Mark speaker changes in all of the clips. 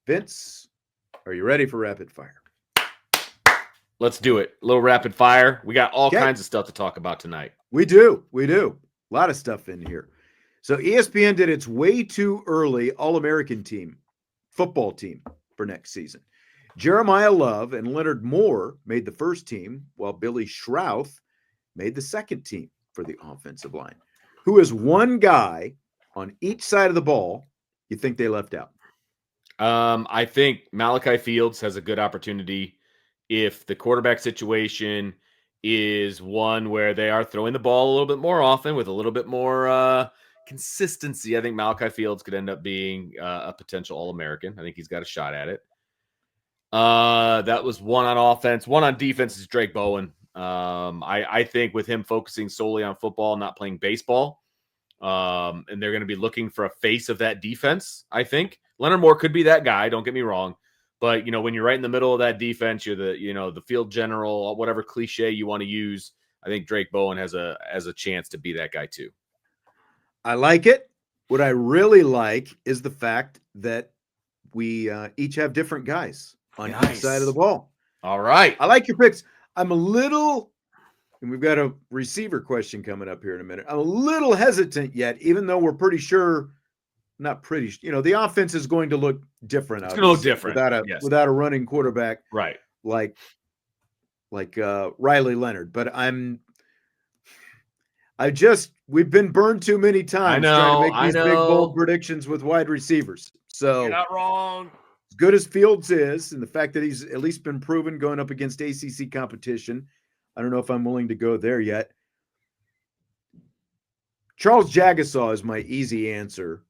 Speaker 1: Vince, are you ready for rapid fire?
Speaker 2: Let's do it. A little rapid fire. We got all kinds of stuff to talk about tonight.
Speaker 1: We do. A lot of stuff in here. So ESPN did its way too early All-American football team for next season. Jeremiyah Love and Leonard Moore made the first team, while Billy Schrauth made the second team for the offensive line. Who is one guy on each side of the ball you think they left out?
Speaker 2: I think Malachi Fields has a good opportunity if the quarterback situation is one where they are throwing the ball a little bit more often with a little bit more consistency. I think Malachi Fields could end up being a potential All-American. I think he's got a shot at it. That was one on offense. One on defense is Drake Bowen. I think with him focusing solely on football, not playing baseball, and they're going to be looking for a face of that defense, I think. Leonard Moore could be that guy, don't get me wrong. But, when you're right in the middle of that defense, you're the field general, whatever cliche you want to use. I think Drake Bowen has a chance to be that guy too.
Speaker 1: I like it. What I really like is the fact that we each have different guys on each side of the ball.
Speaker 2: All right.
Speaker 1: I like your picks. I'm a little, and we've got a receiver question coming up here in a minute. I'm a little hesitant yet, even though we're pretty sure, not pretty, the offense is going to look different.
Speaker 2: It's going to look different
Speaker 1: without a running quarterback,
Speaker 2: right?
Speaker 1: Like Riley Leonard. But we've been burned too many times trying to make these big bold predictions with wide receivers. So
Speaker 2: you're not wrong.
Speaker 1: As good as Fields is, and the fact that he's at least been proven going up against ACC competition, I don't know if I'm willing to go there yet. Charles Jagasaw is my easy answer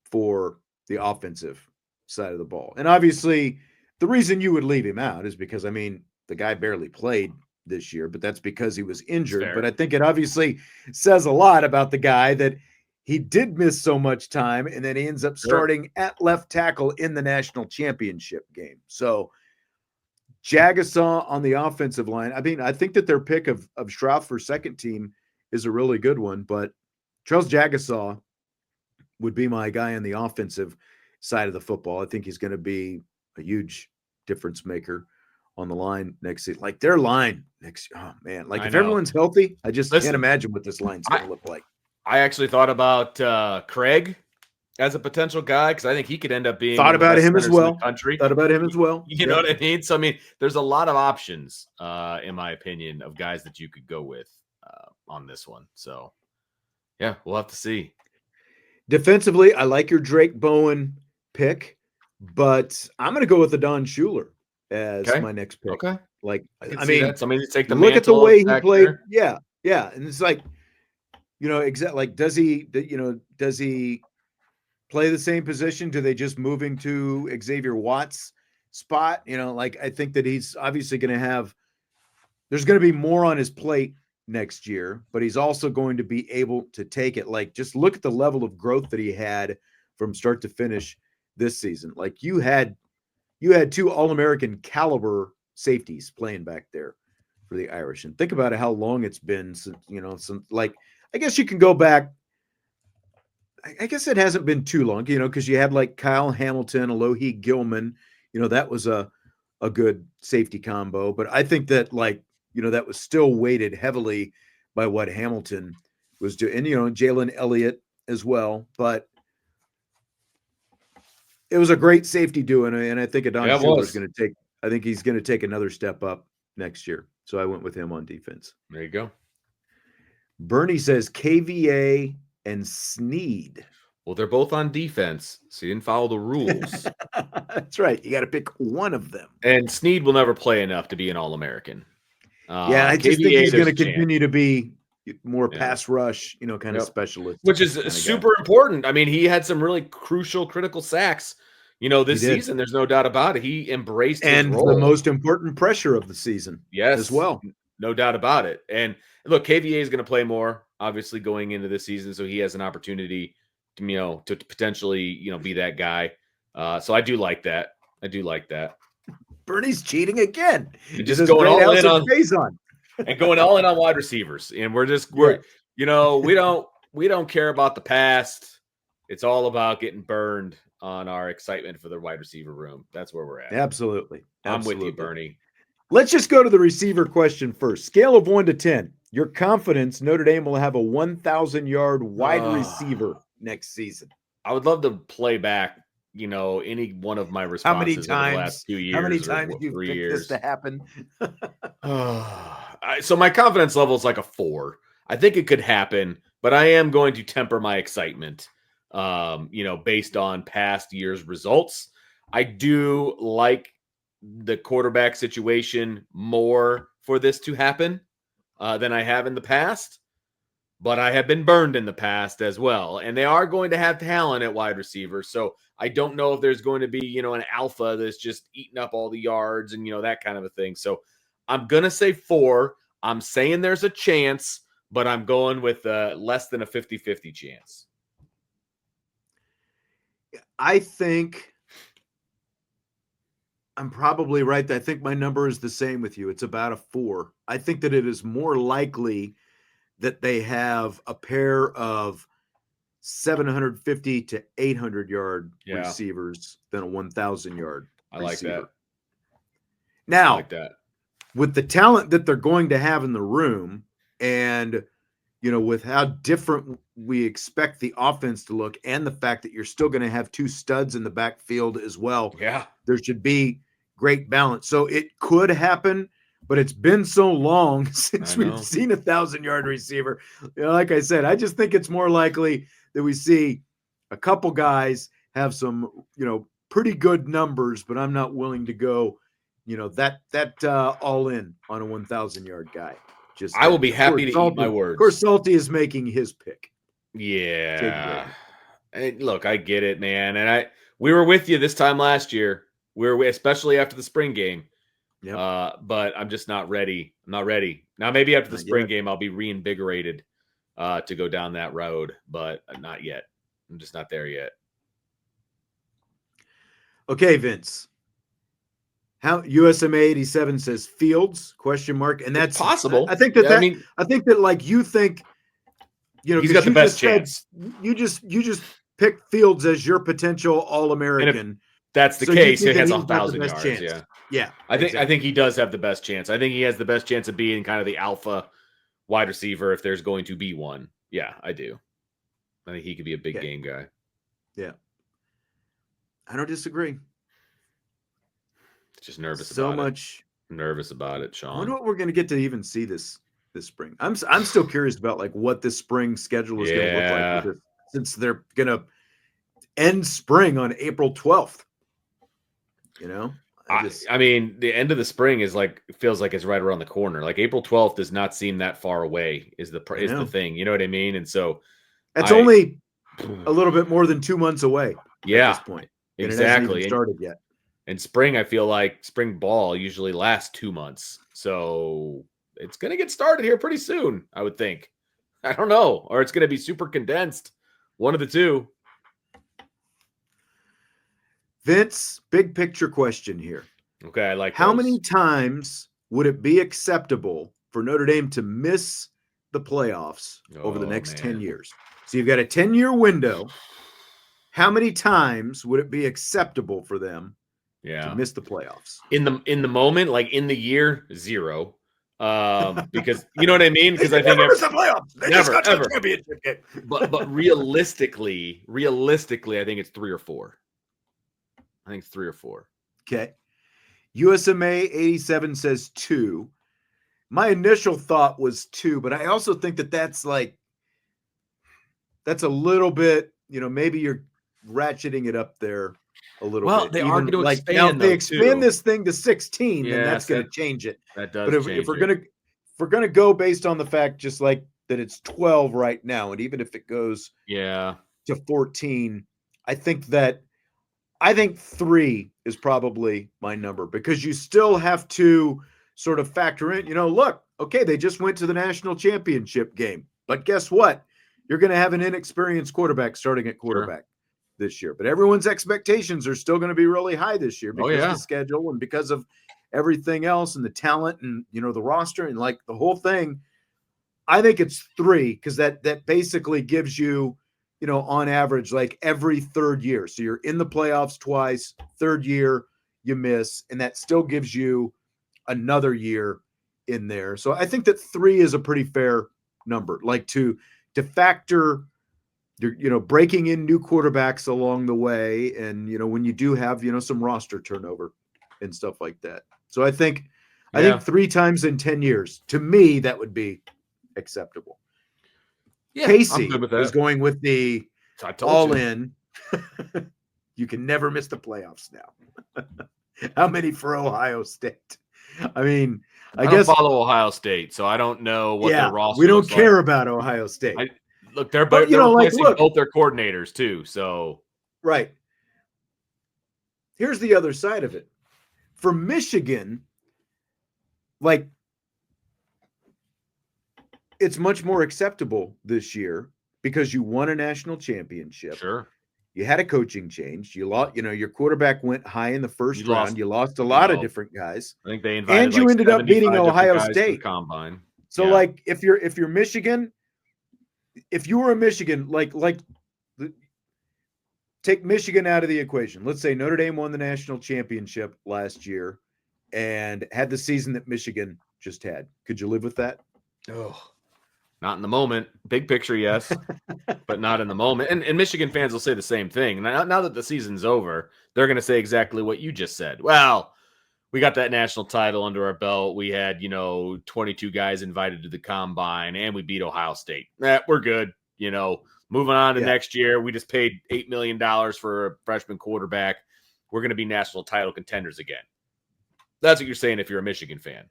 Speaker 1: for the offensive side of the ball. And obviously, the reason you would leave him out is because, the guy barely played this year, but that's because he was injured. But I think it obviously says a lot about the guy that he did miss so much time, and then he ends up starting at left tackle in the national championship game. So Jagasaw on the offensive line. I think that their pick of Schrauth for second team is a really good one, but Charles Jagasaw would be my guy on the offensive side of the football. I think he's going to be a huge difference maker on the line next season. Like their line next, oh man, like if everyone's healthy, I just can't imagine what this line's going to look like.
Speaker 2: I actually thought about Craig as a potential guy because I think he could end up being
Speaker 1: thought about him as well.
Speaker 2: You know what I mean? So there's a lot of options, in my opinion, of guys that you could go with on this one. So yeah, we'll have to see.
Speaker 1: Defensively, I like your Drake Bowen pick, but I'm going to go with Adon Shuler as my next pick.
Speaker 2: Okay,
Speaker 1: somebody
Speaker 2: to take the
Speaker 1: look at the way he played.
Speaker 2: There.
Speaker 1: Yeah, and it's like, like does he play the same position? Do they just move him to Xavier Watts' spot? I think that he's obviously going to have. There's going to be more on his plate next year, but he's also going to be able to take it. Like, just look at the level of growth that he had from start to finish this season. Like you had two All-American caliber safeties playing back there for the Irish. And think about how long it's been since, I guess you can go back. I guess it hasn't been too long, because you had like Kyle Hamilton, Alohi Gilman, that was a good safety combo. But I think that that was still weighted heavily by what Hamilton was doing. And, Jalen Elliott as well. But it was a great safety doing it. And I think Adon Shuler is going to he's going to take another step up next year. So I went with him on defense.
Speaker 2: There you go.
Speaker 1: Bernie says KVA and Sneed.
Speaker 2: Well, they're both on defense, so you didn't follow the rules.
Speaker 1: That's right. You got to pick one of them.
Speaker 2: And Sneed will never play enough to be an All-American.
Speaker 1: I just think he's going to continue to be more pass rush, kind of specialist.
Speaker 2: Which is super important. He had some really crucial, critical sacks, this season. There's no doubt about it. He embraced his role.
Speaker 1: The most important pressure of the season.
Speaker 2: Yes.
Speaker 1: As well.
Speaker 2: No doubt about it. And look, KVA is going to play more, obviously, going into this season, so he has an opportunity to, to potentially, be that guy. So I do like that.
Speaker 1: Bernie's cheating again.
Speaker 2: Just going all in on and going all in on wide receivers. And we don't care about the past. It's all about getting burned on our excitement for the wide receiver room. That's where we're at.
Speaker 1: Absolutely.
Speaker 2: I'm with you, Bernie.
Speaker 1: Let's just go to the receiver question first. Scale of 1 to 10. Your confidence Notre Dame will have a 1,000-yard wide receiver next season.
Speaker 2: I would love to play back, any one of my responses over the last 2 years.
Speaker 1: How many times
Speaker 2: or
Speaker 1: you've
Speaker 2: 3
Speaker 1: picked
Speaker 2: years
Speaker 1: this to happen?
Speaker 2: So my confidence level is like a 4. I think it could happen, but I am going to temper my excitement, based on past year's results. I do like the quarterback situation more for this to happen than I have in the past, but I have been burned in the past as well. And they are going to have talent at wide receiver. So I don't know if there's going to be, an alpha that's just eating up all the yards and, that kind of a thing. So I'm going to say 4. I'm saying there's a chance, but I'm going with less than a 50-50 chance.
Speaker 1: I think I'm probably right. I think my number is the same with you. It's about a 4. I think that it is more likely that they have a pair of 750 to 800-yard receivers than a 1,000-yard receiver.
Speaker 2: I like that.
Speaker 1: Now,
Speaker 2: I like that.
Speaker 1: With the talent that they're going to have in the room and, with how different we expect the offense to look and the fact that you're still going to have 2 studs in the backfield as well.
Speaker 2: Yeah.
Speaker 1: There should be great balance. So it could happen, but it's been so long since we've seen a 1,000-yard receiver. Like I said, I just think it's more likely that we see a couple guys have some, pretty good numbers, but I'm not willing to go, that all in on a 1,000-yard guy.
Speaker 2: I will be happy to eat my words.
Speaker 1: Of course, Salty is making his pick.
Speaker 2: Yeah. And look, I get it, man. And we were with you this time last year. Especially after the spring game.
Speaker 1: Yeah.
Speaker 2: But I'm just not ready. I'm not ready. Now, maybe after the spring game, I'll be reinvigorated to go down that road, but not yet. I'm just not there yet.
Speaker 1: Okay, Vince. How USMA 87 says Fields ? And that's
Speaker 2: possible.
Speaker 1: I think that like you think,
Speaker 2: he's got the best chance.
Speaker 1: You just pick Fields as your potential All-American.
Speaker 2: That's the case. He has 1,000 yards.
Speaker 1: Chance. Yeah.
Speaker 2: I think he does have the best chance. I think he has the best chance of being kind of the alpha wide receiver if there's going to be one. Yeah, I do. I think he could be a big game guy.
Speaker 1: Yeah. I don't disagree.
Speaker 2: Just nervous nervous about it, Sean.
Speaker 1: I wonder what we're going to get to even see this spring. I'm still curious about like what this spring schedule is going to look like with this, since they're going to end spring on April 12th.
Speaker 2: I mean, the end of the spring is feels like it's right around the corner. Like April 12th does not seem that far away is the thing. You know what I mean? And so
Speaker 1: that's only a little bit more than 2 months away at this point. And
Speaker 2: exactly.
Speaker 1: It hasn't even started yet.
Speaker 2: And spring, I feel like spring ball usually lasts 2 months. So it's going to get started here pretty soon, I would think. I don't know. Or it's going to be super condensed. One of the two.
Speaker 1: Vince, big picture question here.
Speaker 2: Okay, I like
Speaker 1: how many times would it be acceptable for Notre Dame to miss the playoffs over the next 10 years? So you've got a 10-year window. How many times would it be acceptable for them to miss the playoffs?
Speaker 2: In the moment, like in the year, 0. Because you know what I mean? Because I think
Speaker 1: never miss the playoffs. They
Speaker 2: never,
Speaker 1: just got to
Speaker 2: ever.
Speaker 1: the championship game.
Speaker 2: But realistically, I think it's 3 or 4. I think 3 or 4.
Speaker 1: Okay. USMA 87 says 2. My initial thought was 2, but I also think that's a little bit, maybe you're ratcheting it up there a little bit.
Speaker 2: Well, they are going to expand.
Speaker 1: Now, if they expand this thing to 16, then that's going to change it.
Speaker 2: That does.
Speaker 1: But if we're gonna go based on the fact, just like that, it's 12 right now, and even if it goes to 14, I think 3 is probably my number, because you still have to sort of factor in, look, okay, they just went to the national championship game, but guess what? You're going to have an inexperienced quarterback starting at quarterback this year, but everyone's expectations are still going to be really high this year because of the schedule and because of everything else and the talent and, the roster and like the whole thing. I think it's 3 because that basically gives you on average, like every third year. So you're in the playoffs twice, third year you miss, and that still gives you another year in there. So I think that 3 is a pretty fair number, like to factor breaking in new quarterbacks along the way. And, when you do have, some roster turnover and stuff like that. So I think 3 times in 10 years, to me, that would be acceptable.
Speaker 2: Yeah,
Speaker 1: Casey
Speaker 2: I'm good with that.
Speaker 1: is going with the all in. You can never miss the playoffs now. How many for Ohio State? I mean, I guess
Speaker 2: don't follow Ohio State, so I don't know what their roster.
Speaker 1: We don't care about Ohio State.
Speaker 2: Look, they're replacing both their coordinators too. So
Speaker 1: right. Here's the other side of it. For Michigan, like, it's much more acceptable this year because you won a national championship.
Speaker 2: Sure.
Speaker 1: You had a coaching change. You lost, your quarterback went high in the first round. You lost a lot of different guys.
Speaker 2: I think they invited
Speaker 1: and you ended up beating Ohio State
Speaker 2: combine.
Speaker 1: So like if you're Michigan, if you were a Michigan, like take Michigan out of the equation. Let's say Notre Dame won the national championship last year and had the season that Michigan just had. Could you live with that?
Speaker 2: Oh, not in the moment. Big picture, yes, but not in the moment. And Michigan fans will say the same thing. Now that the season's over, they're going to say exactly what you just said. Well, we got that national title under our belt. We had, 22 guys invited to the combine, and we beat Ohio State. We're good. Moving on to next year, we just paid $8 million for a freshman quarterback. We're going to be national title contenders again. That's what you're saying if you're a Michigan fan,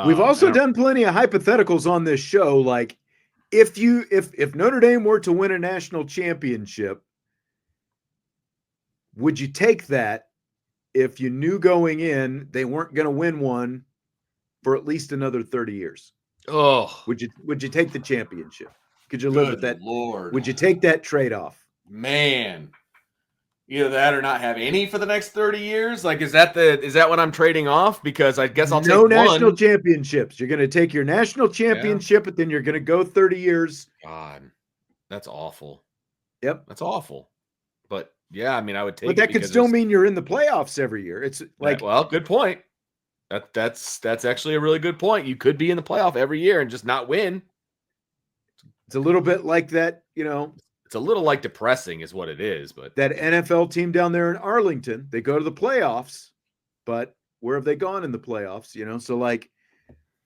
Speaker 1: We've also done plenty of hypotheticals on this show. Like if Notre Dame were to win a national championship, would you take that if you knew going in they weren't going to win one for at least another 30 years?
Speaker 2: Oh,
Speaker 1: would you take the championship? Could you live with that?
Speaker 2: Lord,
Speaker 1: would you take that trade-off?
Speaker 2: Man, either that or not have any for the next 30 years. Like, is that what I'm trading off? Because I guess I'll take
Speaker 1: no national championships. You're going to take your national championship, but then you're going to go 30 years.
Speaker 2: God, that's awful.
Speaker 1: Yep,
Speaker 2: that's awful. But yeah, I mean, I would take.
Speaker 1: But that could still mean you're in the playoffs every year. It's like,
Speaker 2: well, good point. That's actually a really good point. You could be in the playoff every year and just not win.
Speaker 1: It's a little bit like that,
Speaker 2: It's a little like depressing is what it is, but
Speaker 1: that NFL team down there in Arlington, they go to the playoffs, but where have they gone in the playoffs? So like,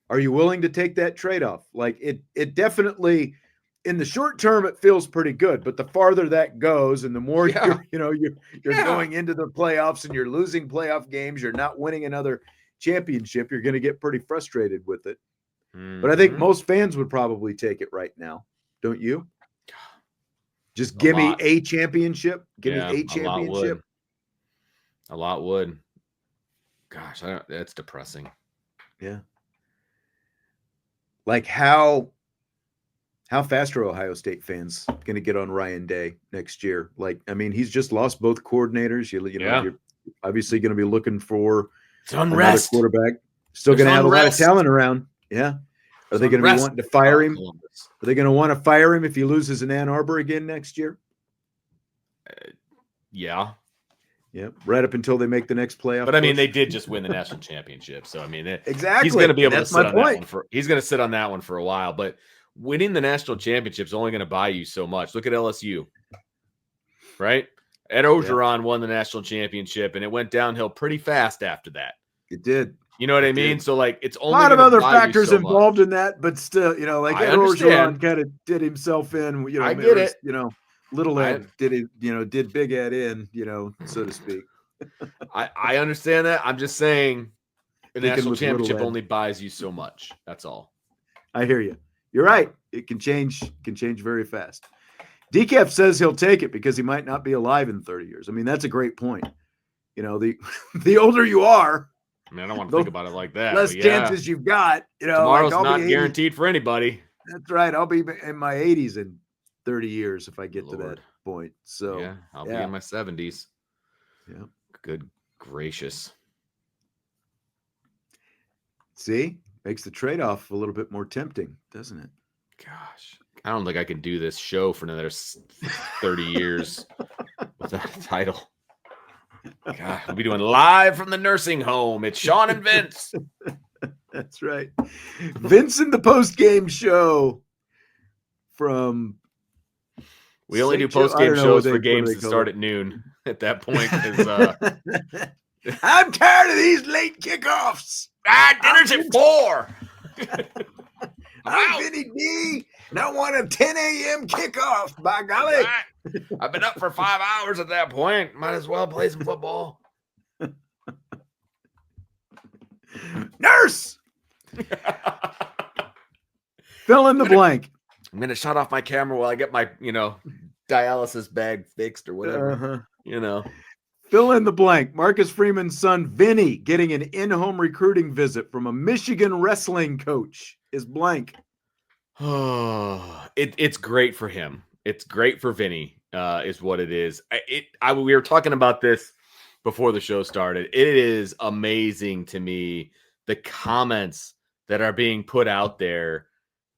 Speaker 1: are you willing to take that trade-off? Like it definitely in the short term, it feels pretty good, but the farther that goes and the more you're going into the playoffs and you're losing playoff games, you're not winning another championship, you're going to get pretty frustrated with it. Mm-hmm. But I think most fans would probably take it right now. Don't you? Just give me a championship. Give me a championship.
Speaker 2: A lot would. Gosh, that's depressing.
Speaker 1: Yeah. Like how fast are Ohio State fans going to get on Ryan Day next year? Like, I mean, he's just lost both coordinators. You're obviously going to be looking for another quarterback. Still going to have a lot of talent around. Yeah. Are they going to be wanting to fire him? Are they going to want to fire him if he loses in Ann Arbor again next year?
Speaker 2: Yeah.
Speaker 1: Yeah. Right up until they make the next playoff.
Speaker 2: But I mean, they did just win the national championship. So I mean,
Speaker 1: exactly.
Speaker 2: He's going to be able to sit on that one he's going to sit on that one for a while. But winning the national championship is only going to buy you so much. Look at LSU. Right? Ed Orgeron won the national championship, and it went downhill pretty fast after that.
Speaker 1: It did.
Speaker 2: You know what I mean? So, like, it's only
Speaker 1: a lot of other factors involved in that, but still, like Ed Orgeron kind of did himself in.
Speaker 2: I get it.
Speaker 1: Little Ed did Big Ed in, so to speak.
Speaker 2: I understand that. I'm just saying the national championship only buys you so much. That's all.
Speaker 1: I hear you. You're right. It can change very fast. Decaf says he'll take it because he might not be alive in 30 years. I mean, that's a great point. The older you are,
Speaker 2: I mean, I don't want to think about it like that.
Speaker 1: Less chances you've got.
Speaker 2: Tomorrow's not guaranteed for anybody.
Speaker 1: That's right. I'll be in my 80s in 30 years if I get to that point. So
Speaker 2: yeah, I'll be in my 70s.
Speaker 1: Yeah.
Speaker 2: Good gracious.
Speaker 1: See, makes the trade-off a little bit more tempting, doesn't it?
Speaker 2: Gosh, I don't think I can do this show for another 30 years without a title. God, we'll be doing live from the nursing home. It's Sean and Vince.
Speaker 1: That's right. Vince in the post-game show from...
Speaker 2: We only do post-game shows for games that start at noon. At that point,
Speaker 1: I'm tired of these late kickoffs.
Speaker 2: Dinner's at 4.
Speaker 1: I'm Vinny D, and I want a 10 a.m. kickoff, by golly.
Speaker 2: Right. I've been up for 5 hours at that point. Might as well play some football.
Speaker 1: Nurse! Fill in the blank.
Speaker 2: I'm going to shut off my camera while I get my, dialysis bag fixed or whatever,
Speaker 1: Fill in the blank. Marcus Freeman's son, Vinny, getting an in-home recruiting visit from a Michigan wrestling coach is blank.
Speaker 2: Oh, it's great for him. It's great for Vinny, is what it is. We were talking about this before the show started. It is amazing to me, the comments that are being put out there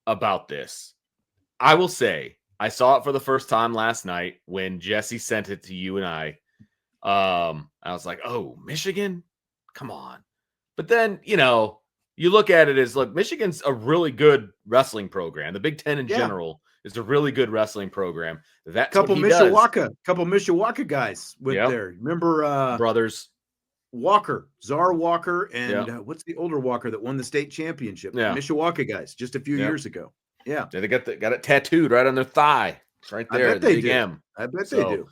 Speaker 2: about this. I will say, I saw it for the first time last night when Jesse sent it to you and I. I was like, oh, Michigan? Come on. But then, you look at it as, look, Michigan's a really good wrestling program. The Big Ten in general is a really good wrestling program. That's
Speaker 1: couple Mishawaka guys went there. Remember
Speaker 2: brothers
Speaker 1: Walker, Czar Walker, and what's the older Walker that won the state championship?
Speaker 2: Yeah.
Speaker 1: Mishawaka guys just a few years ago. Yeah.
Speaker 2: They got it tattooed right on their thigh. It's right there.
Speaker 1: I bet they do.
Speaker 2: M.
Speaker 1: I bet they do.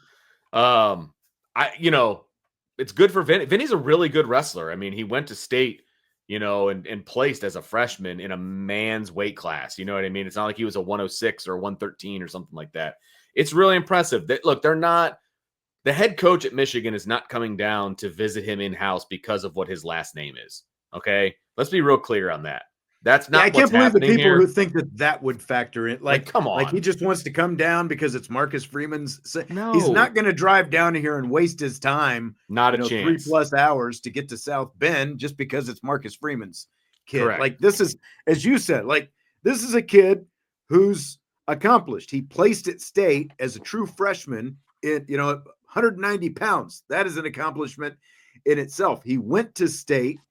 Speaker 2: It's good for Vinny. Vinny's a really good wrestler. I mean, he went to state, and placed as a freshman in a man's weight class. You know what I mean? It's not like he was a 106 or 113 or something like that. It's really impressive. They're not, the head coach at Michigan is not coming down to visit him in-house because of what his last name is. Okay? Let's be real clear on that. That's not what's happening. I can't believe the people
Speaker 1: who think that would factor in. Like,
Speaker 2: come on.
Speaker 1: Like he just wants to come down because it's Marcus Freeman's.
Speaker 2: No.
Speaker 1: He's not going to drive down here and waste his time.
Speaker 2: Not a chance.
Speaker 1: 3+ hours to get to South Bend just because it's Marcus Freeman's kid.
Speaker 2: Correct.
Speaker 1: Like this is, as you said, this is a kid who's accomplished. He placed at state as a true freshman at 190 pounds. That is an accomplishment in itself. He went to state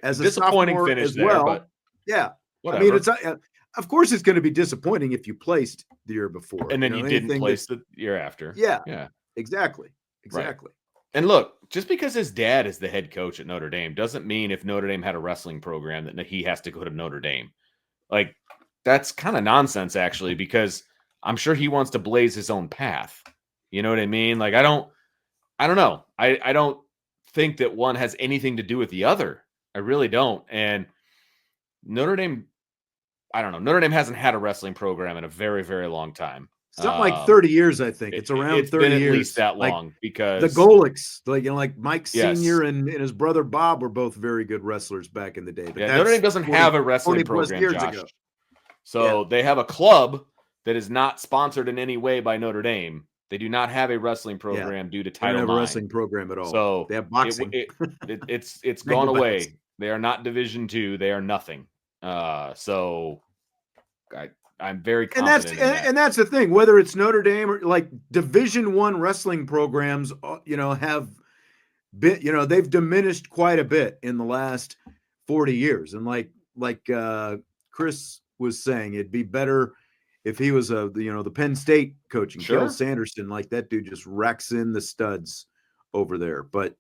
Speaker 1: as a
Speaker 2: disappointing
Speaker 1: sophomore
Speaker 2: finish
Speaker 1: as
Speaker 2: there,
Speaker 1: well.
Speaker 2: but
Speaker 1: yeah.
Speaker 2: whatever.
Speaker 1: I mean, it's of course it's going to be disappointing if you placed the year before.
Speaker 2: And then you didn't place the year after.
Speaker 1: Yeah. Exactly.
Speaker 2: Right. And look, just because his dad is the head coach at Notre Dame doesn't mean if Notre Dame had a wrestling program that he has to go to Notre Dame. Like, that's kind of nonsense, actually, because I'm sure he wants to blaze his own path. You know what I mean? Like, I don't know. I don't think that one has anything to do with the other. I really don't. And Notre Dame, I don't know. Notre Dame hasn't had a wrestling program in a very, very long time.
Speaker 1: Something like 30 years, I think. It's around 30
Speaker 2: been
Speaker 1: years.
Speaker 2: At least that long, because
Speaker 1: the Golics, like Mike Sr. and his brother Bob were both very good wrestlers back in the day. But
Speaker 2: Notre Dame doesn't have a wrestling program, Josh. Ago. So they have a club that is not sponsored in any way by Notre Dame. They do not have a wrestling program due to Title IX.
Speaker 1: They don't have a wrestling program at all.
Speaker 2: So
Speaker 1: they have boxing.
Speaker 2: It's gone away. They are not Division II. They are nothing. So I'm very confident.
Speaker 1: And that's the thing. Whether it's Notre Dame or like Division I wrestling programs, have been, they've diminished quite a bit in the last 40 years. And like Chris was saying, it'd be better if he was the Penn State coaching,
Speaker 2: sure.
Speaker 1: Kel Sanderson, like that dude just racks in the studs over there. But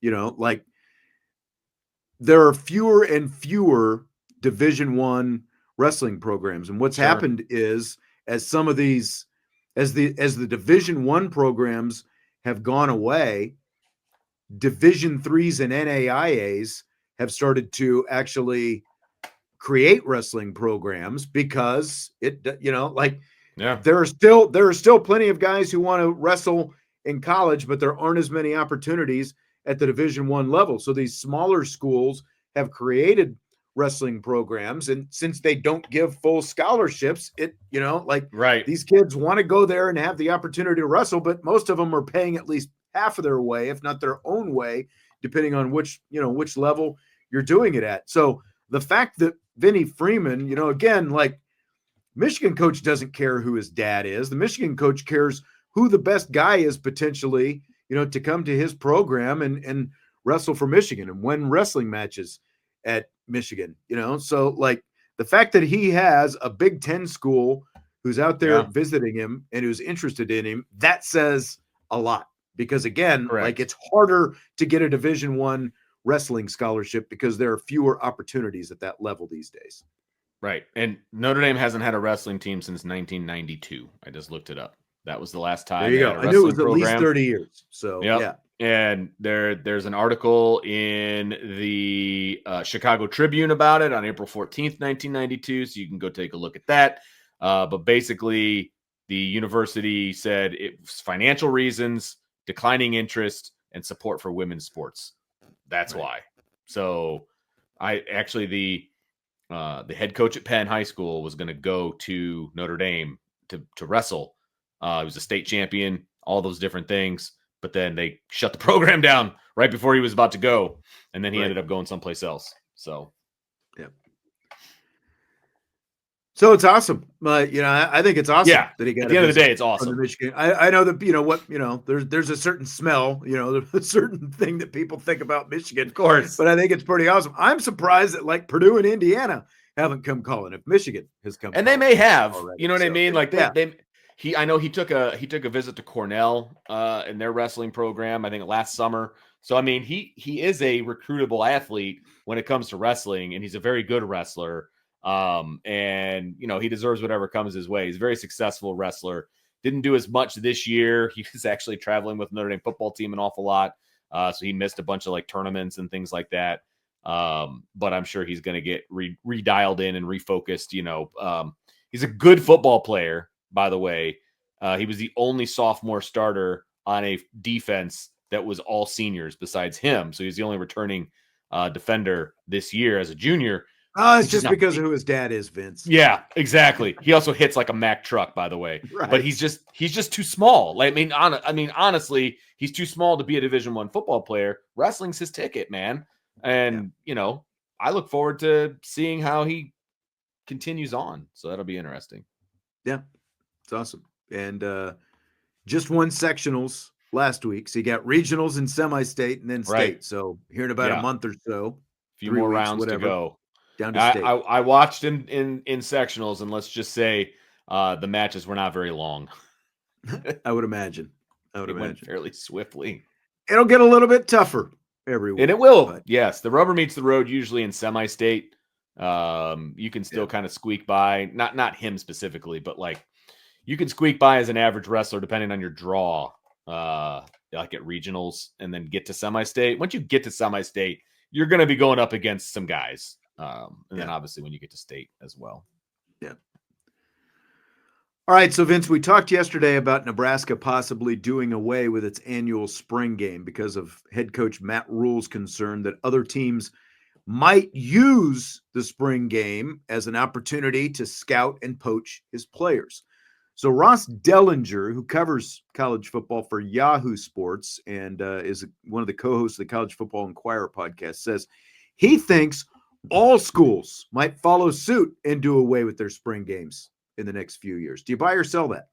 Speaker 1: there are fewer and fewer Division I wrestling programs, and what's happened is as the Division I programs have gone away, Division IIIs and NAIAs have started to actually create wrestling programs because there are still plenty of guys who want to wrestle in college, but there aren't as many opportunities at the Division I level. So these smaller schools have created wrestling programs, and since they don't give full scholarships, these kids want to go there and have the opportunity to wrestle, but most of them are paying at least half of their way, if not their own way, depending on which level you're doing it at. So the fact that Vinny Freeman, again, like Michigan coach doesn't care who his dad is. The Michigan coach cares who the best guy is potentially, to come to his program and wrestle for Michigan and win wrestling matches at Michigan, So like the fact that he has a Big Ten school who's out there visiting him and who's interested in him, that says a lot. Because again, like it's harder to get a Division I wrestling scholarship because there are fewer opportunities at that level these days.
Speaker 2: Right. And Notre Dame hasn't had a wrestling team since 1992. I just looked it up. That was the last time.
Speaker 1: There you go. I knew it was at least 30 years. So, yeah.
Speaker 2: And there's an article in the Chicago Tribune about it on April 14th, 1992. So you can go take a look at that. But basically, the university said it was financial reasons, declining interest, and support for women's sports. That's why. So the head coach at Penn High School was going to go to Notre Dame to wrestle. He was a state champion, all those different things. But then they shut the program down right before he was about to go. And then he ended up going someplace else. So,
Speaker 1: yeah. So it's awesome. I think it's awesome that he got
Speaker 2: at the end of the day, it's awesome.
Speaker 1: Michigan. I know that, there's a certain smell, there's a certain thing that people think about Michigan,
Speaker 2: of course,
Speaker 1: but I think it's pretty awesome. I'm surprised that like Purdue and Indiana haven't come calling. If Michigan has come,
Speaker 2: and they may have, already, what I mean? Like I know he took a visit to Cornell in their wrestling program, I think last summer. So, I mean, he is a recruitable athlete when it comes to wrestling, and he's a very good wrestler. And he deserves whatever comes his way. He's a very successful wrestler. Didn't do as much this year. He was actually traveling with Notre Dame football team an awful lot. So he missed a bunch of like tournaments and things like that. But I'm sure he's going to get redialed in and refocused. He's a good football player, by the way. He was the only sophomore starter on a defense that was all seniors besides him. So he's the only returning defender this year as a junior.
Speaker 1: It's just because of who his dad is, Vince.
Speaker 2: Yeah, exactly. He also hits like a Mack truck, by the way.
Speaker 1: Right.
Speaker 2: But he's just too small. Like, honestly, he's too small to be a Division I football player. Wrestling's his ticket, man. And I look forward to seeing how he continues on. So that'll be interesting.
Speaker 1: Yeah, it's awesome. And just won sectionals last week. So you got regionals and semi-state and then state.
Speaker 2: Right.
Speaker 1: So here in about a month or so,
Speaker 2: a few more rounds to go.
Speaker 1: Down to state.
Speaker 2: I watched in sectionals, and let's just say the matches were not very long.
Speaker 1: I would imagine.
Speaker 2: Went fairly swiftly.
Speaker 1: It'll get a little bit tougher every week.
Speaker 2: And it will. But yes, the rubber meets the road usually in semi-state. You can still kind of squeak by. Not him specifically, but like you can squeak by as an average wrestler depending on your draw. Like at regionals, and then get to semi-state. Once you get to semi-state, you're going to be going up against some guys. And then obviously when you get to state as well.
Speaker 1: Yeah. All right. So Vince, we talked yesterday about Nebraska possibly doing away with its annual spring game because of head coach Matt Rhule's concern that other teams might use the spring game as an opportunity to scout and poach his players. So Ross Dellenger, who covers college football for Yahoo Sports and is one of the co-hosts of the College Football Enquirer podcast, says he thinks all schools might follow suit and do away with their spring games in the next few years. Do you buy or sell that?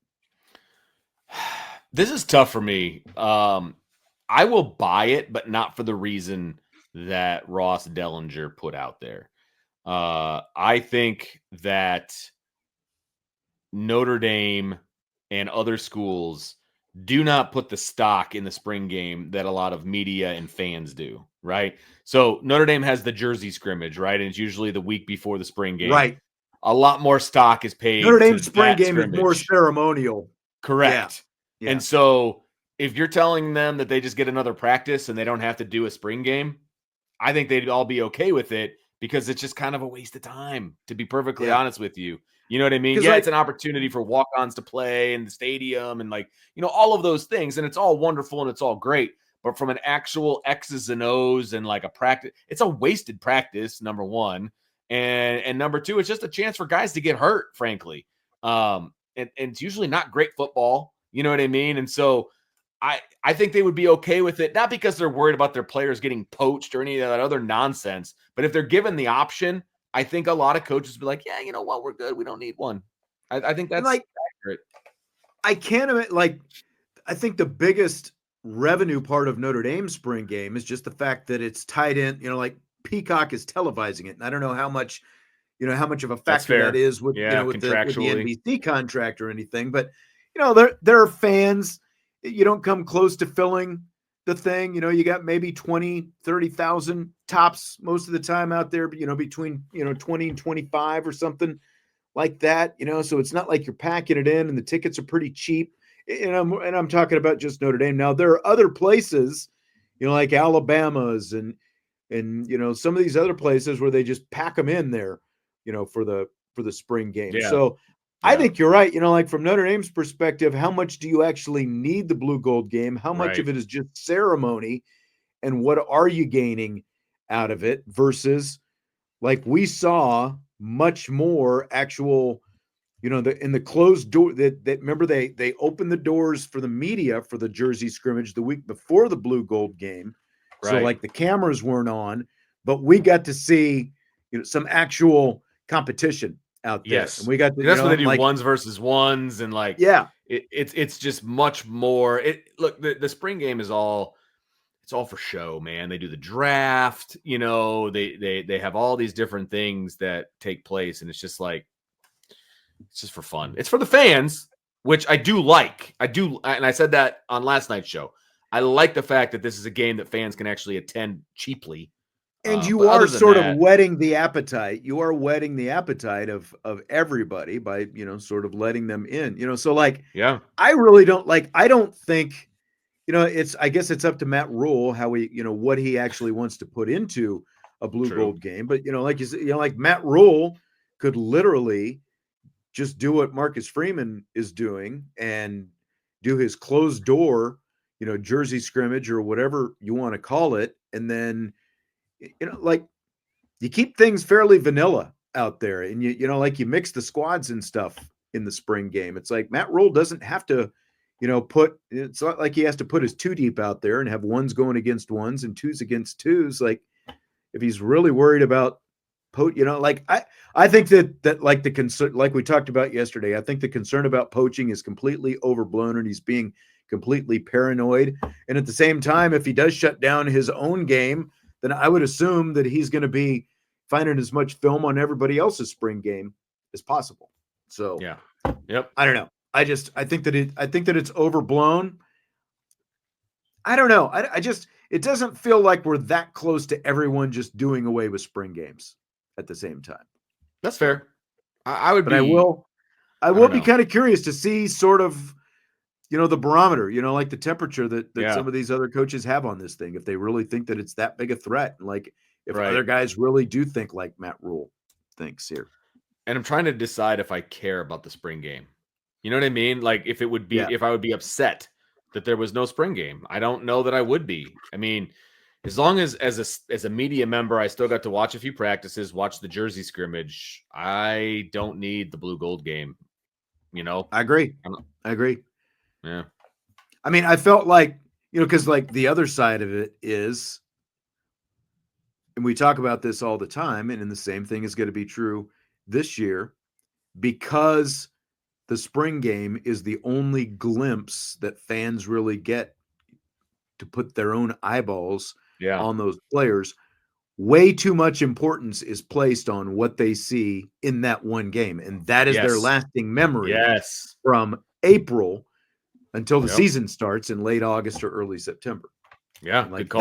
Speaker 2: This is tough for me. I will buy it, but not for the reason that Ross Dellenger put out there. I think that Notre Dame and other schools do not put the stock in the spring game that a lot of media and fans do, right? So Notre Dame has the jersey scrimmage, right? And it's usually the week before the spring game.
Speaker 1: Right.
Speaker 2: A lot more stock is paid.
Speaker 1: Notre Dame's spring game is more ceremonial.
Speaker 2: Correct. Yeah. And so if you're telling them that they just get another practice and they don't have to do a spring game, I think they'd all be okay with it because it's just kind of a waste of time, to be perfectly honest with you. You know what I mean? Yeah, it's an opportunity for walk-ons to play in the stadium and all of those things. And it's all wonderful and it's all great. But from an actual X's and O's and like a practice, it's a wasted practice, number one. And number two, it's just a chance for guys to get hurt, frankly. And it's usually not great football. You know what I mean? And so I think they would be okay with it, not because they're worried about their players getting poached or any of that other nonsense, but if they're given the option, I think a lot of coaches would be like, yeah, you know what? We're good. We don't need one. I think
Speaker 1: And
Speaker 2: that's accurate.
Speaker 1: I can't imagine, I think the biggest revenue part of Notre Dame's spring game is just the fact that it's tied in, Peacock is televising it. And I don't know how much, how much of a
Speaker 2: That's
Speaker 1: factor that
Speaker 2: fair.
Speaker 1: is with,
Speaker 2: Yeah,
Speaker 1: with the
Speaker 2: contractually.
Speaker 1: NBC contract or anything, but there are fans. You don't come close to filling the thing. You got maybe 20, 30,000 tops most of the time out there, between, 20 and 25 or something like that, so it's not like you're packing it in and the tickets are pretty cheap. And I'm talking about just Notre Dame. Now there are other places, like Alabama's and some of these other places where they just pack them in there, for the spring game.
Speaker 2: Yeah.
Speaker 1: So I
Speaker 2: Yeah.
Speaker 1: think you're right. Like from Notre Dame's perspective, how much do you actually need the blue gold game? How much
Speaker 2: Right.
Speaker 1: of it is just ceremony, and what are you gaining out of it versus like we saw much more actual, in the closed door that remember they opened the doors for the media for the Jersey scrimmage the week before the blue gold game. So
Speaker 2: Right.
Speaker 1: like the cameras weren't on, but we got to see, some actual competition out there.
Speaker 2: Yes.
Speaker 1: And we got to,
Speaker 2: That's what they do,
Speaker 1: like,
Speaker 2: ones versus ones, and
Speaker 1: yeah,
Speaker 2: it's just much more. Look, the spring game is all it's all for show, man. They do the draft, they have all these different things that take place, and it's just for fun. It's for the fans, which I do like. And I said that on last night's show. I like the fact that this is a game that fans can actually attend cheaply.
Speaker 1: and you
Speaker 2: But
Speaker 1: are
Speaker 2: other than
Speaker 1: sort of
Speaker 2: that,
Speaker 1: whetting the appetite. You are whetting the appetite of everybody by, sort of letting them in. So like,
Speaker 2: yeah,
Speaker 1: I really don't I don't think, I guess it's up to Matt Rhule how he, what he actually wants to put into a blue
Speaker 2: true.
Speaker 1: gold game. But, like you said, like Matt Rhule could literally just do what Marcus Freeman is doing and do his closed door, Jersey scrimmage or whatever you want to call it. And then, like you keep things fairly vanilla out there, and you mix the squads and stuff in the spring game. It's like Matt Rhule doesn't have to, it's not like he has to put his two deep out there and have ones going against ones and twos against twos. Like if he's really worried about I think that like the concern, like we talked about yesterday, I think the concern about poaching is completely overblown and he's being completely paranoid. And at the same time, if he does shut down his own game, then I would assume that he's going to be finding as much film on everybody else's spring game as possible. So
Speaker 2: Yeah. Yep.
Speaker 1: I don't know. I think that it's overblown. I don't know. It doesn't feel like we're that close to everyone just doing away with spring games at the same time.
Speaker 2: That's fair. I would
Speaker 1: But
Speaker 2: be.
Speaker 1: I will be kind of curious to see sort of, the barometer, like the temperature that some of these other coaches have on this thing, if they really think that it's that big a threat. And like if other guys really do think like Matt Rhule thinks here.
Speaker 2: And I'm trying to decide if I care about the spring game. You know what I mean? Like if it would be, if I would be upset that there was no spring game. I don't know that I would be. I mean, as long as a media member, I still got to watch a few practices, watch the Jersey scrimmage. I don't need the blue gold game.
Speaker 1: I agree.
Speaker 2: Yeah.
Speaker 1: I mean, I felt like, because like the other side of it is, and we talk about this all the time, and the same thing is going to be true this year, because the spring game is the only glimpse that fans really get to put their own eyeballs on those players. Way too much importance is placed on what they see in that one game. And that is their lasting memory from April until the season starts in late August or early September.
Speaker 2: Yeah,
Speaker 1: like
Speaker 2: good call.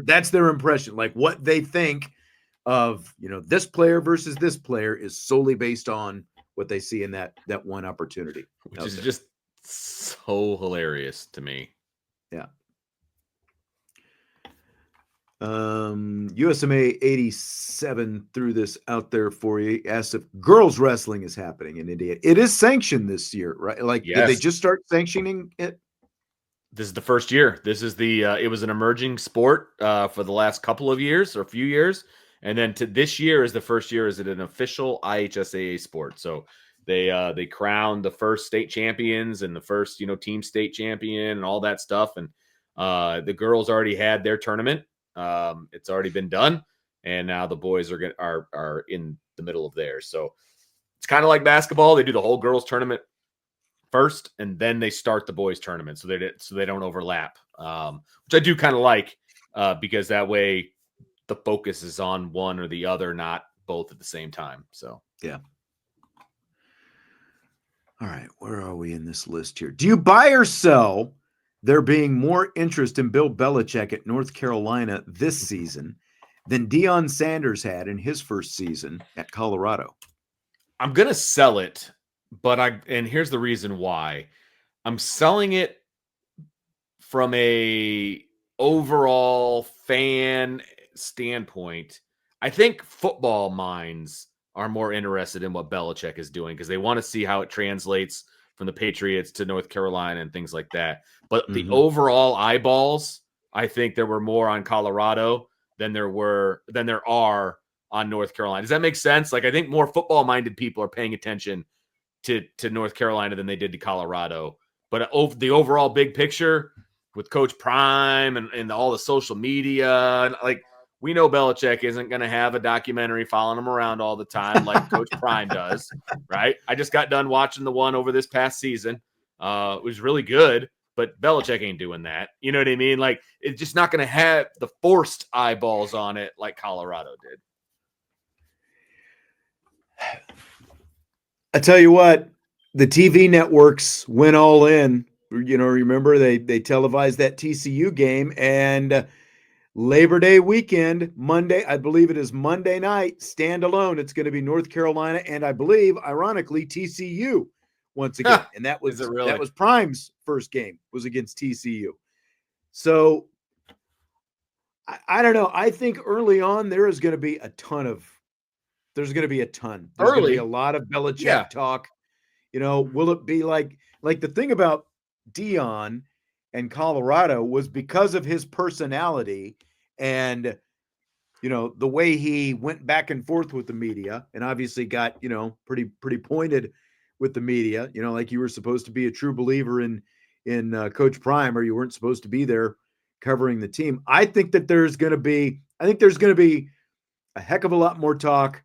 Speaker 1: That's their impression. Like what they think of, this player versus this player is solely based on what they see in that one opportunity.
Speaker 2: Which is just so hilarious to me.
Speaker 1: Yeah. USMA 87 threw this out there for you. Asked if girls wrestling is happening in India. It is sanctioned this year, right? Like, did they just start sanctioning it?
Speaker 2: This is the first year. This is it was an emerging sport for the last couple of years or a few years. And then this year is the first year as an official IHSAA sport. So they crowned the first state champions and the first, team state champion and all that stuff. And the girls already had their tournament. It's already been done. And now the boys are in the middle of theirs. So It's kind of like basketball. They do the whole girls tournament first, and then they start the boys tournament, so they don't overlap, which I do kind of like, because that way the focus is on one or the other, not both at the same time. So
Speaker 1: yeah. All right, where are we in this list here? Do you buy or sell there being more interest in Bill Belichick at North Carolina this season than Deion Sanders had in his first season at Colorado?
Speaker 2: I'm going to sell it, and here's the reason why. I'm selling it from a overall fan standpoint. I think football minds are more interested in what Belichick is doing because they want to see how it translates from the Patriots to North Carolina and things like that. But the overall eyeballs, I think there were more on Colorado than there are on North Carolina. Does that make sense? Like, I think more football-minded people are paying attention to North Carolina than they did to Colorado. But the overall big picture with Coach Prime and all the social media, and like, we know Belichick isn't going to have a documentary following him around all the time like Coach Prime does, right? I just got done watching the one over this past season. It was really good, but Belichick ain't doing that. You know what I mean? Like, it's just not going to have the forced eyeballs on it like Colorado did.
Speaker 1: I tell you what, the TV networks went all in. You know, remember they televised that TCU game, and Labor Day weekend, Monday, I believe it is Monday night, standalone. It's going to be North Carolina, and I believe, ironically, TCU once again. And that was that was Prime's first game, was against TCU. So I don't know. I think early on there's going to be a ton. There's going to be a lot of Belichick talk. You know, will it be like the thing about Deion and Colorado was because of his personality and, you know, the way he went back and forth with the media, and obviously got, you know, pretty pointed with the media, you know, like you were supposed to be a true believer in Coach Prime, or you weren't supposed to be there covering the team. I think there's going to be a heck of a lot more talk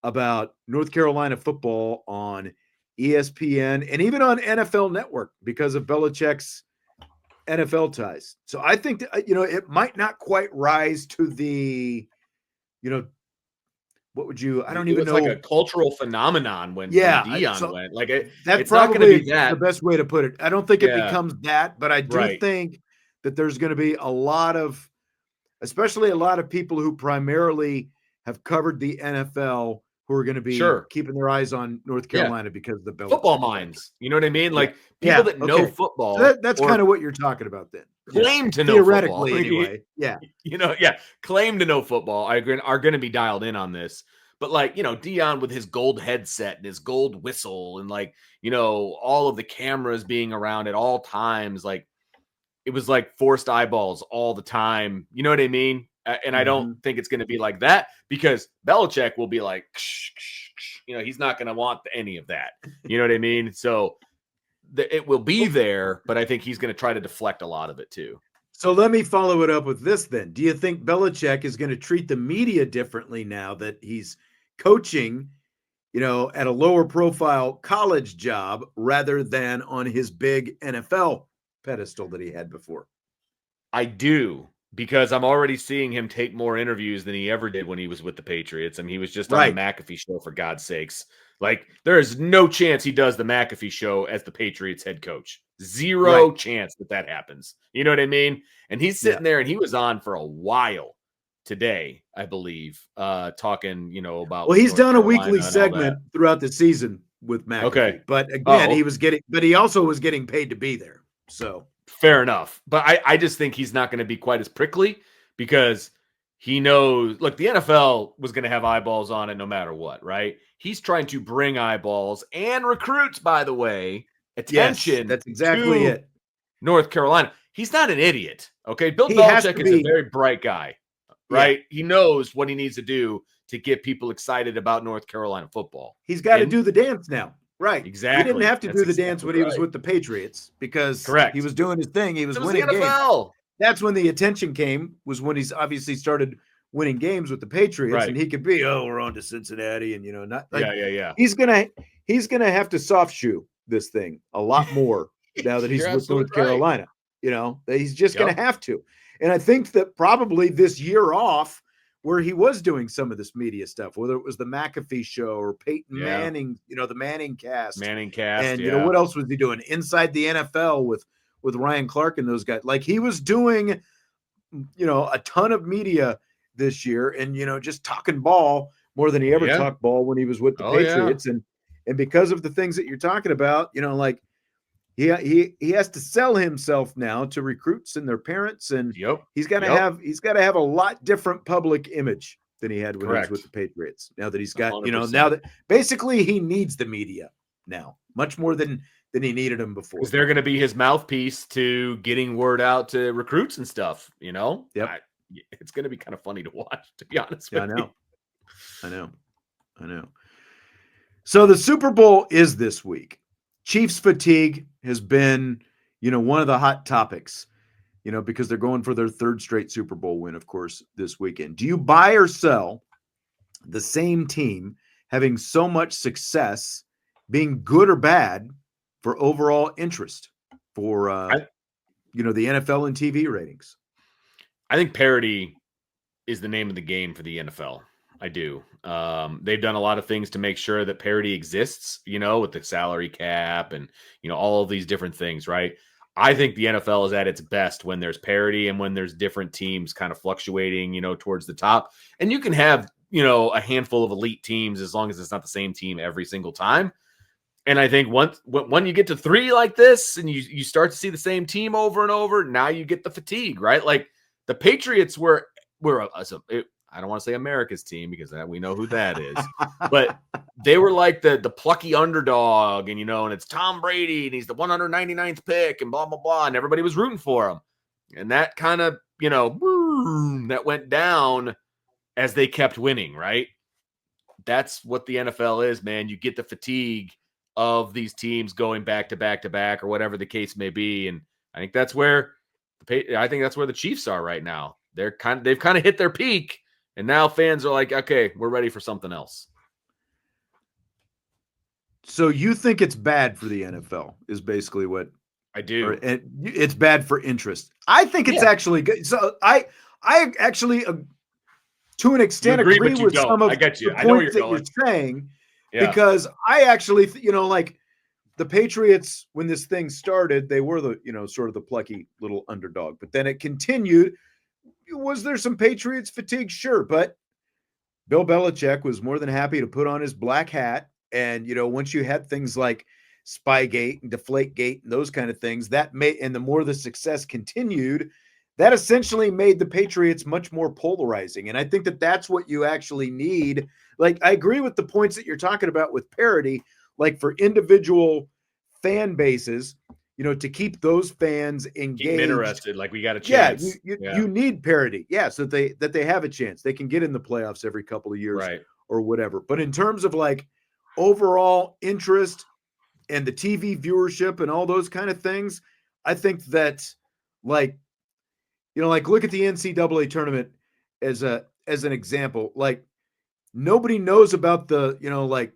Speaker 1: about North Carolina football on ESPN and even on NFL Network because of Belichick's NFL ties. So I think that, you know, it might not quite rise to the, you know, what would you, I don't even know.
Speaker 2: It's like a cultural phenomenon when Deion went. Like,
Speaker 1: that's
Speaker 2: it's not
Speaker 1: probably
Speaker 2: going to be that.
Speaker 1: The best way to put it. I don't think it becomes that, but I do think that there's going to be especially a lot of people who primarily have covered the NFL who are going to be keeping their eyes on North Carolina because of the Belichick
Speaker 2: football minds. You know what I mean? Like, people that know football.
Speaker 1: So that's kind of what you're talking about then.
Speaker 2: Claim to know
Speaker 1: theoretically
Speaker 2: football.
Speaker 1: Anyway. Yeah.
Speaker 2: You know, claim to know football. Are going to be dialed in on this. But, like, you know, Deion with his gold headset and his gold whistle and, like, you know, all of the cameras being around at all times, like, it was like forced eyeballs all the time. You know what I mean? And I don't think it's going to be like that because Belichick will be like, you know, he's not going to want any of that. You know what I mean? So it will be there, but I think he's going to try to deflect a lot of it too.
Speaker 1: So let me follow it up with this then. Do you think Belichick is going to treat the media differently now that he's coaching, you know, at a lower profile college job rather than on his big NFL pedestal that he had before?
Speaker 2: I do, because I'm already seeing him take more interviews than he ever did when he was with the Patriots. I mean, he was just on the McAfee show, for God's sakes. Like, there is no chance he does the McAfee show as the Patriots head coach. Zero chance that happens. You know what I mean? And he's sitting there, and he was on for a while today, I believe, talking, you know, about.
Speaker 1: Well, he's done a weekly segment throughout the season with McAfee. Okay. But again, he also was getting paid to be there. So
Speaker 2: fair enough. But I just think he's not going to be quite as prickly because he knows, look, the NFL was going to have eyeballs on it no matter what, right? He's trying to bring eyeballs and recruits, by the way, attention.
Speaker 1: That's exactly it.
Speaker 2: North Carolina. He's not an idiot. Okay. Bill Belichick is a very bright guy, right? Yeah. He knows what he needs to do to get people excited about North Carolina football.
Speaker 1: He's got to do the dance now. Right.
Speaker 2: Exactly.
Speaker 1: He didn't have to do the dance when he was with the Patriots because he was doing his thing. He was winning games. That's when the attention came, was when he's obviously started winning games with the Patriots,
Speaker 2: Right.
Speaker 1: and he could be, we're on to Cincinnati, and not like
Speaker 2: Yeah.
Speaker 1: he's gonna have to soft shoe this thing a lot more now that he's
Speaker 2: You're
Speaker 1: with North
Speaker 2: absolutely right.
Speaker 1: Carolina. He's just gonna have to. And I think that probably this year off, where he was doing some of this media stuff, whether it was the McAfee show or Peyton Manning, the Manning cast, and what else was he doing inside the NFL with Ryan Clark and those guys? Like he was doing, a ton of media this year, and just talking ball more than he ever talked ball when he was with the Patriots, and because of the things that you're talking about, like he has to sell himself now to recruits and their parents, and he's got to have a lot different public image than he had when he was with the Patriots. Now that he's got
Speaker 2: 100%.
Speaker 1: now that basically he needs the media now much more than he needed them before.
Speaker 2: Because they're going to be his mouthpiece to getting word out to recruits and stuff. It's going to be kind of funny to watch, to be honest with you.
Speaker 1: I know. So the Super Bowl is this week. Chiefs fatigue has been, one of the hot topics, because they're going for their third straight Super Bowl win, of course, this weekend. Do you buy or sell the same team having so much success being good or bad for overall interest for, the NFL and TV ratings?
Speaker 2: I think parity is the name of the game for the NFL. I do. They've done a lot of things to make sure that parity exists, with the salary cap and, all of these different things, right? I think the NFL is at its best when there's parity and when there's different teams kind of fluctuating, towards the top. And you can have, a handful of elite teams as long as it's not the same team every single time. And I think when you get to 3 like this and you start to see the same team over and over, now you get the fatigue, right? Like the Patriots were I don't want to say America's team because we know who that is, but they were like the plucky underdog, and and it's Tom Brady and he's the 199th pick and blah blah blah, and everybody was rooting for him, and that kind of that went down as they kept winning, right? That's what the NFL is, man. You get the fatigue of these teams going back to back to back or whatever the case may be, and I think that's where the Chiefs are right now. They've kind of hit their peak. And now fans are like, okay, we're ready for something else.
Speaker 1: So you think it's bad for the NFL is basically what
Speaker 2: I do.
Speaker 1: It's bad for interest. I think it's actually good. So I actually, to an extent, agree with some of the points that you're saying, because I actually, like the Patriots, when this thing started, they were the, sort of the plucky little underdog, but then it continued. Was there some Patriots fatigue? Sure. But Bill Belichick was more than happy to put on his black hat. And, once you had things like Spygate and Deflategate and those kind of things, and the more the success continued, that essentially made the Patriots much more polarizing. And I think that that's what you actually need. Like, I agree with the points that you're talking about with parity, like for individual fan bases, to keep those fans engaged, keep them
Speaker 2: interested, like we got a chance.
Speaker 1: You need parity, so that they have a chance. They can get in the playoffs every couple of years,
Speaker 2: right,
Speaker 1: or whatever. But in terms of like overall interest and the TV viewership and all those kind of things, I think that like look at the NCAA tournament as an example. Like nobody knows about the like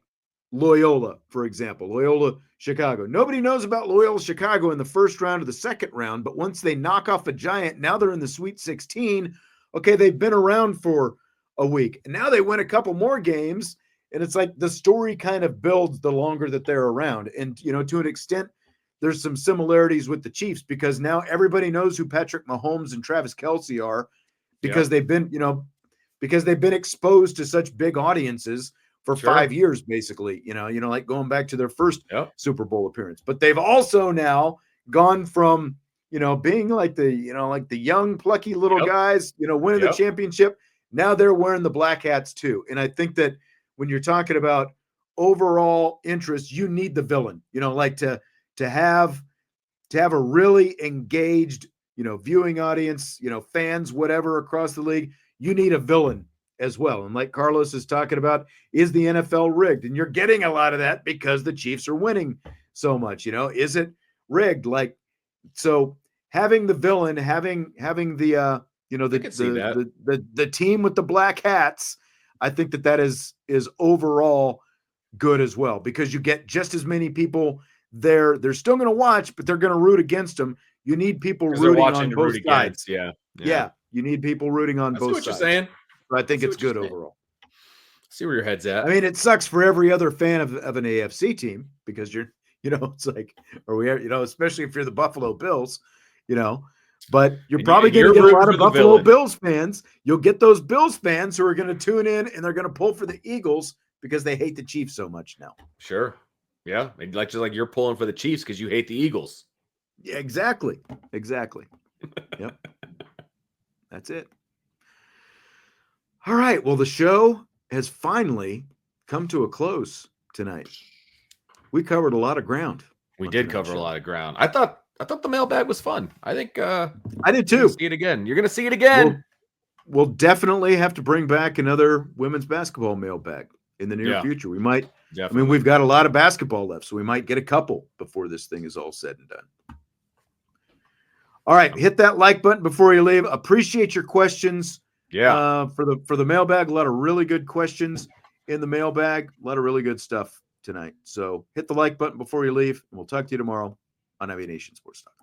Speaker 1: Loyola, for example, Loyola Chicago. Nobody knows about Loyola Chicago in the first round or the second round, but once they knock off a giant, now they're in the Sweet 16. Okay, they've been around for a week, and now they win a couple more games, and it's like the story kind of builds the longer that they're around. And, to an extent, there's some similarities with the Chiefs because now everybody knows who Patrick Mahomes and Travis Kelce are because they've been exposed to such big audiences for 5 years, basically, like going back to their first Super Bowl appearance. But they've also now gone from, being like the young, plucky little guys, winning the championship. Now they're wearing the black hats too. And I think that when you're talking about overall interest, you need the villain, like to have a really engaged, viewing audience, fans, whatever, across the league. You need a villain as well. And like Carlos is talking about, is the NFL rigged? And you're getting a lot of that because the Chiefs are winning so much. Is it rigged? Like, so having the villain, having the You know,
Speaker 2: I can see that.
Speaker 1: the team with the black hats, I think that is overall good as well, because you get just as many people there. They're still going to watch, but they're going to root against them. You need people
Speaker 2: Because they're
Speaker 1: rooting
Speaker 2: watching
Speaker 1: on
Speaker 2: to
Speaker 1: both
Speaker 2: root
Speaker 1: sides.
Speaker 2: against. Yeah.
Speaker 1: Yeah, you need people rooting on
Speaker 2: I see
Speaker 1: both
Speaker 2: what
Speaker 1: sides.
Speaker 2: you're saying.
Speaker 1: So I think
Speaker 2: see
Speaker 1: it's
Speaker 2: what you're
Speaker 1: good
Speaker 2: saying.
Speaker 1: overall.
Speaker 2: See where your head's at.
Speaker 1: I mean, it sucks for every other fan of an AFC team, because it's like, especially if you're the Buffalo Bills, but you're probably going to get a lot of Buffalo Bills fans. You'll get those Bills fans who are going to tune in and they're going to pull for the Eagles because they hate the Chiefs so much now.
Speaker 2: Sure. Yeah. Just like you're pulling for the Chiefs because you hate the Eagles.
Speaker 1: Yeah, exactly. Yep. That's it. All right. Well, the show has finally come to a close tonight. We covered a lot of ground.
Speaker 2: We did cover a lot of ground. I thought the mailbag was fun. I think
Speaker 1: I did too.
Speaker 2: See it again. You're going to see it again.
Speaker 1: We'll definitely have to bring back another women's basketball mailbag in the near future. We might. Definitely. I mean, we've got a lot of basketball left, so we might get a couple before this thing is all said and done. All right, hit that like button before you leave. Appreciate your questions.
Speaker 2: Yeah.
Speaker 1: For the mailbag, a lot of really good questions in the mailbag. A lot of really good stuff tonight. So hit the like button before you leave, and we'll talk to you tomorrow on Aviation Sports Talk.